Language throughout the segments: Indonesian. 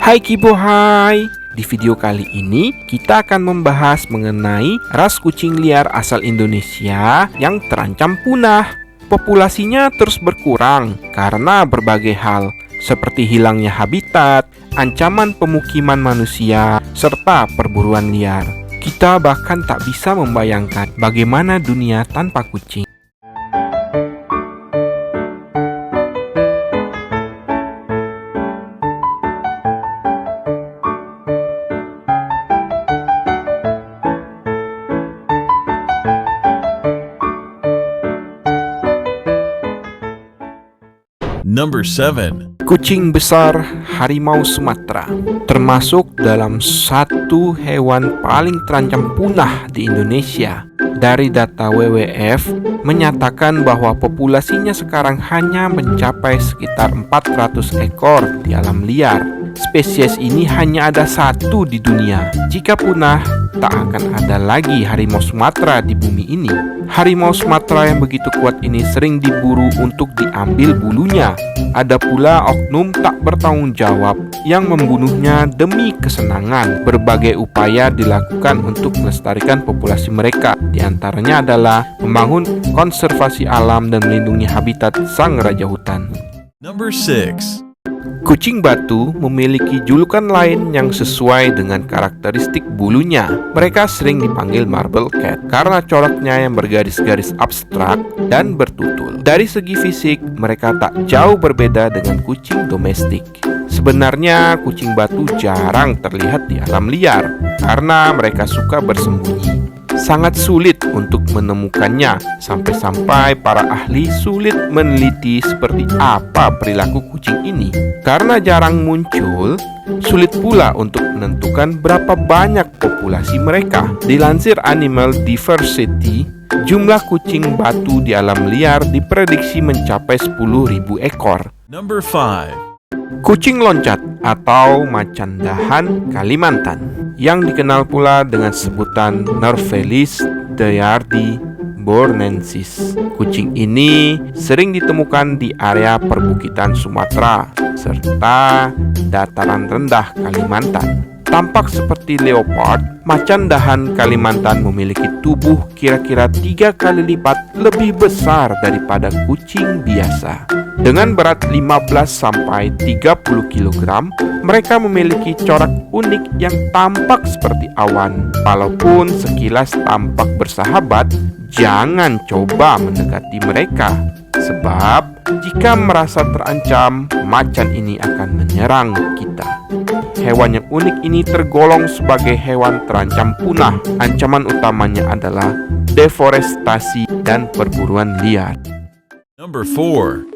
Hai Kibo, hai. Di video kali ini kita akan membahas mengenai ras kucing liar asal Indonesia yang terancam punah. Populasinya terus berkurang karena berbagai hal, seperti hilangnya habitat, ancaman pemukiman manusia, serta perburuan liar. Kita bahkan tak bisa membayangkan bagaimana dunia tanpa kucing. Number 7. Kucing besar harimau Sumatera termasuk dalam satu hewan paling terancam punah di Indonesia. Dari data WWF menyatakan bahwa populasinya sekarang hanya mencapai sekitar 400 ekor di alam liar. Spesies ini hanya ada satu di dunia. Jika punah, tak akan ada lagi harimau Sumatera di bumi ini. Harimau Sumatera yang begitu kuat ini sering diburu untuk diambil bulunya. Ada pula oknum tak bertanggung jawab yang membunuhnya demi kesenangan. Berbagai upaya dilakukan untuk melestarikan populasi mereka. Di antaranya adalah membangun konservasi alam dan melindungi habitat sang raja hutan. Number 6. Kucing batu memiliki julukan lain yang sesuai dengan karakteristik bulunya. Mereka sering dipanggil marble cat karena coraknya yang bergaris-garis abstrak dan bertutul. Dari segi fisik, mereka tak jauh berbeda dengan kucing domestik. Sebenarnya kucing batu jarang terlihat di alam liar karena mereka suka bersembunyi. Sangat sulit untuk menemukannya, sampai-sampai para ahli sulit meneliti seperti apa perilaku kucing ini. Karena jarang muncul, sulit pula untuk menentukan berapa banyak populasi mereka. Dilansir Animal Diversity, jumlah kucing batu di alam liar diprediksi mencapai 10.000 ekor. Number 5. Kucing loncat atau macan dahan Kalimantan yang dikenal pula dengan sebutan Norfelis dayardi bornensis. Kucing ini sering ditemukan di area perbukitan Sumatera serta dataran rendah Kalimantan. Tampak seperti leopard, macan dahan Kalimantan memiliki tubuh kira-kira 3 kali lipat lebih besar daripada kucing biasa. Dengan berat 15-30 kg, mereka memiliki corak unik yang tampak seperti awan. Walaupun sekilas tampak bersahabat, jangan coba mendekati mereka. Sebab jika merasa terancam, macan ini akan menyerang kita. Hewan yang unik ini tergolong sebagai hewan terancam punah. Ancaman utamanya adalah deforestasi dan perburuan liar. Number 4.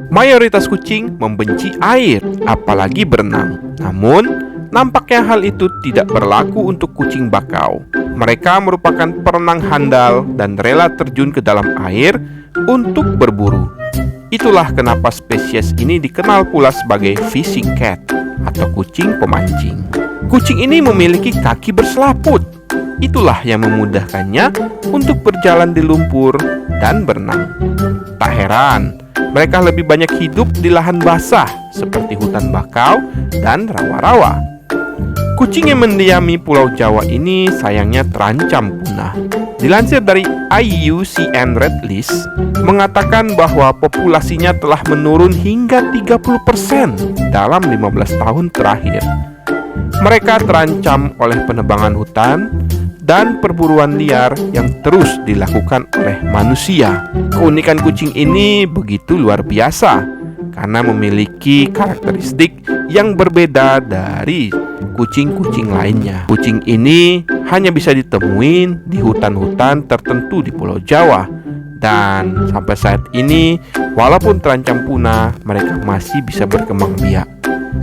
Mayoritas kucing membenci air, apalagi berenang. Namun, nampaknya hal itu tidak berlaku untuk kucing bakau. Mereka merupakan perenang handal dan rela terjun ke dalam air untuk berburu. Itulah kenapa spesies ini dikenal pula sebagai fishing cat atau kucing pemancing. Kucing ini memiliki kaki berselaput. Itulah yang memudahkannya untuk berjalan di lumpur dan berenang. Tak heran, mereka lebih banyak hidup di lahan basah seperti hutan bakau dan rawa-rawa. Kucing yang mendiami Pulau Jawa ini sayangnya terancam punah. Dilansir dari IUCN Red List, mengatakan bahwa populasinya telah menurun hingga 30% dalam 15 tahun terakhir. Mereka terancam oleh penebangan hutan dan perburuan liar yang terus dilakukan oleh manusia. Keunikan kucing ini begitu luar biasa karena memiliki karakteristik yang berbeda dari kucing-kucing lainnya. Kucing ini hanya bisa ditemuin di hutan-hutan tertentu di Pulau Jawa. Dan sampai saat ini, walaupun terancam punah, mereka masih bisa berkembang biak.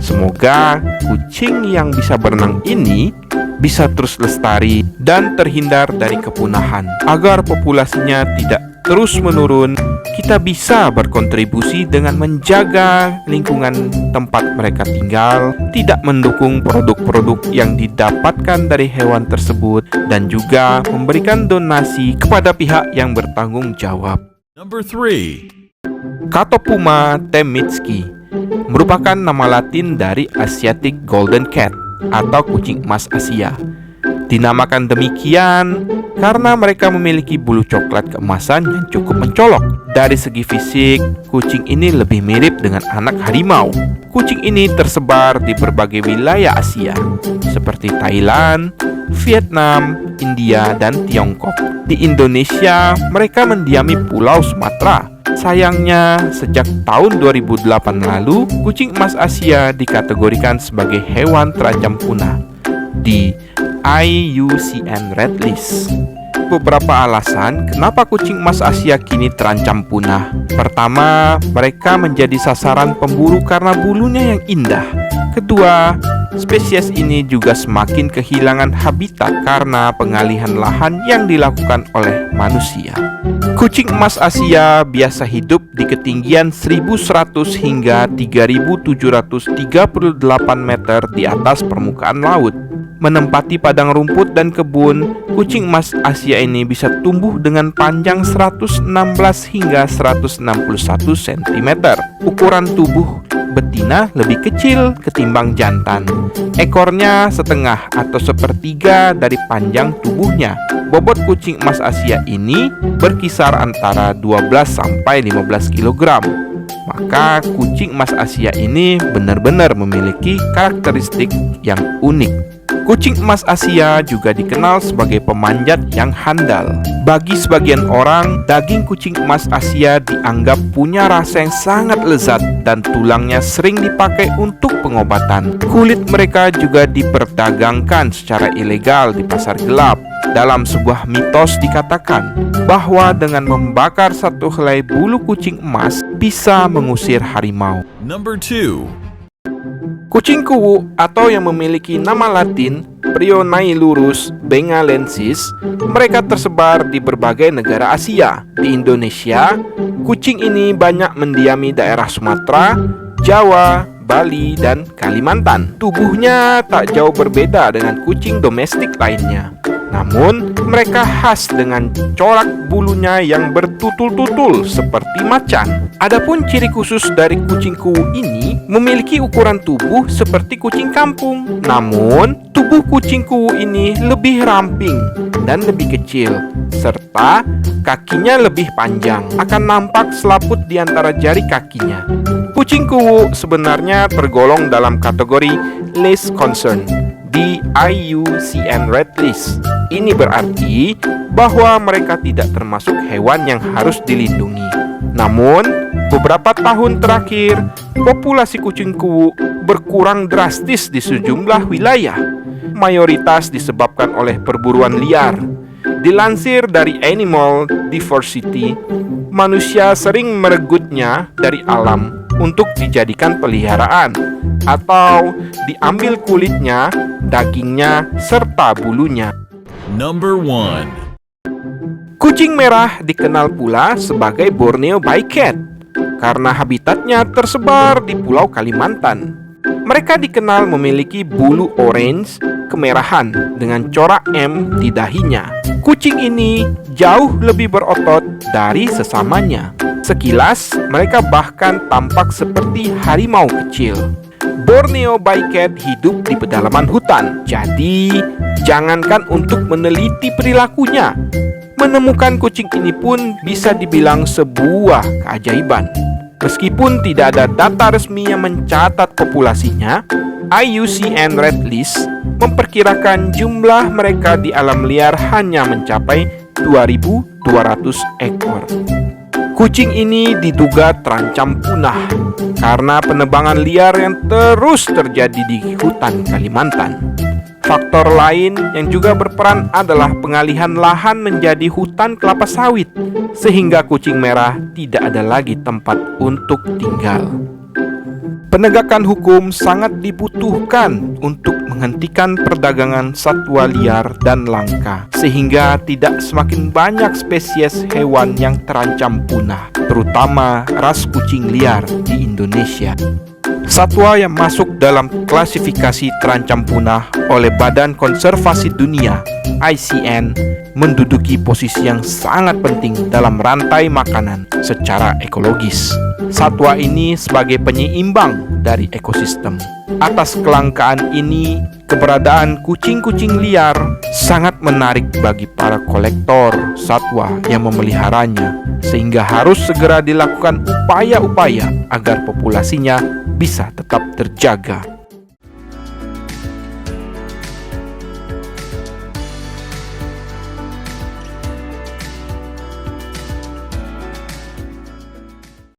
Semoga kucing yang bisa berenang ini bisa terus lestari dan terhindar dari kepunahan. Agar populasinya tidak terus menurun, kita bisa berkontribusi dengan menjaga lingkungan tempat mereka tinggal, tidak mendukung produk-produk yang didapatkan dari hewan tersebut, dan juga memberikan donasi kepada pihak yang bertanggung jawab. Number 3. Catopuma temminski merupakan nama Latin dari Asiatic Golden Cat atau kucing emas Asia. Dinamakan demikian karena mereka memiliki bulu coklat keemasan yang cukup mencolok. Dari segi fisik, kucing ini lebih mirip dengan anak harimau. Kucing ini tersebar di berbagai wilayah Asia, seperti Thailand, Vietnam, India, dan Tiongkok. Di Indonesia, mereka mendiami Pulau Sumatera. Sayangnya, sejak tahun 2008 lalu, kucing emas Asia dikategorikan sebagai hewan terancam punah di IUCN Red List. Beberapa alasan kenapa kucing emas Asia kini terancam punah. Pertama, mereka menjadi sasaran pemburu karena bulunya yang indah. Kedua, spesies ini juga semakin kehilangan habitat karena pengalihan lahan yang dilakukan oleh manusia. Kucing emas Asia biasa hidup di ketinggian 1.100 hingga 3.738 meter di atas permukaan laut. Menempati padang rumput dan kebun, kucing emas Asia ini bisa tumbuh dengan panjang 116 hingga 161 cm. Ukuran tubuh betina lebih kecil ketimbang jantan. Ekornya setengah atau sepertiga dari panjang tubuhnya. Bobot kucing emas Asia ini berkisar antara 12 sampai 15 kg. Maka kucing emas Asia ini benar-benar memiliki karakteristik yang unik. Kucing emas Asia juga dikenal sebagai pemanjat yang handal. Bagi sebagian orang, daging kucing emas Asia dianggap punya rasa yang sangat lezat dan tulangnya sering dipakai untuk pengobatan. Kulit mereka juga diperdagangkan secara ilegal di pasar gelap. Dalam sebuah mitos dikatakan bahwa dengan membakar satu helai bulu kucing emas bisa mengusir harimau. Number 2. Kucing kuwu atau yang memiliki nama Latin Prionailurus bengalensis, mereka tersebar di berbagai negara Asia. Di Indonesia, kucing ini banyak mendiami daerah Sumatera, Jawa, Bali, dan Kalimantan. Tubuhnya tak jauh berbeda dengan kucing domestik lainnya. Namun, mereka khas dengan corak bulunya yang bertutul-tutul seperti macan. Adapun ciri khusus dari kucing kuwu ini memiliki ukuran tubuh seperti kucing kampung. Namun, tubuh kucing kuwu ini lebih ramping dan lebih kecil, serta kakinya lebih panjang. Akan nampak selaput di antara jari kakinya. Kucing kuwu sebenarnya tergolong dalam kategori Least Concern di IUCN Red List. Ini berarti bahwa mereka tidak termasuk hewan yang harus dilindungi. Namun, beberapa tahun terakhir, populasi kucing kuwu berkurang drastis di sejumlah wilayah. Mayoritas disebabkan oleh perburuan liar. Dilansir dari Animal Diversity, manusia sering meregutnya dari alam untuk dijadikan peliharaan atau diambil kulitnya, dagingnya, serta bulunya. Number 1. Kucing merah dikenal pula sebagai Borneo Bycat karena habitatnya tersebar di Pulau Kalimantan. Mereka dikenal memiliki bulu orange kemerahan dengan corak M di dahinya. Kucing ini jauh lebih berotot dari sesamanya. Sekilas, mereka bahkan tampak seperti harimau kecil. Borneo Bycat hidup di pedalaman hutan, jadi jangankan untuk meneliti perilakunya, menemukan kucing ini pun bisa dibilang sebuah keajaiban. Meskipun tidak ada data resmi yang mencatat populasinya, IUCN Red List memperkirakan jumlah mereka di alam liar hanya mencapai 2.200 ekor. Kucing ini diduga terancam punah karena penebangan liar yang terus terjadi di hutan Kalimantan. Faktor lain yang juga berperan adalah pengalihan lahan menjadi hutan kelapa sawit, sehingga kucing merah tidak ada lagi tempat untuk tinggal. Penegakan hukum sangat dibutuhkan untuk menghentikan perdagangan satwa liar dan langka, sehingga tidak semakin banyak spesies hewan yang terancam punah, terutama ras kucing liar di Indonesia. Satwa yang masuk dalam klasifikasi terancam punah oleh Badan Konservasi Dunia ICN menduduki posisi yang sangat penting dalam rantai makanan secara ekologis. Satwa ini sebagai penyeimbang dari ekosistem. Atas kelangkaan ini, keberadaan kucing-kucing liar sangat menarik bagi para kolektor satwa yang memeliharanya, sehingga harus segera dilakukan upaya-upaya agar populasinya bisa tetap terjaga.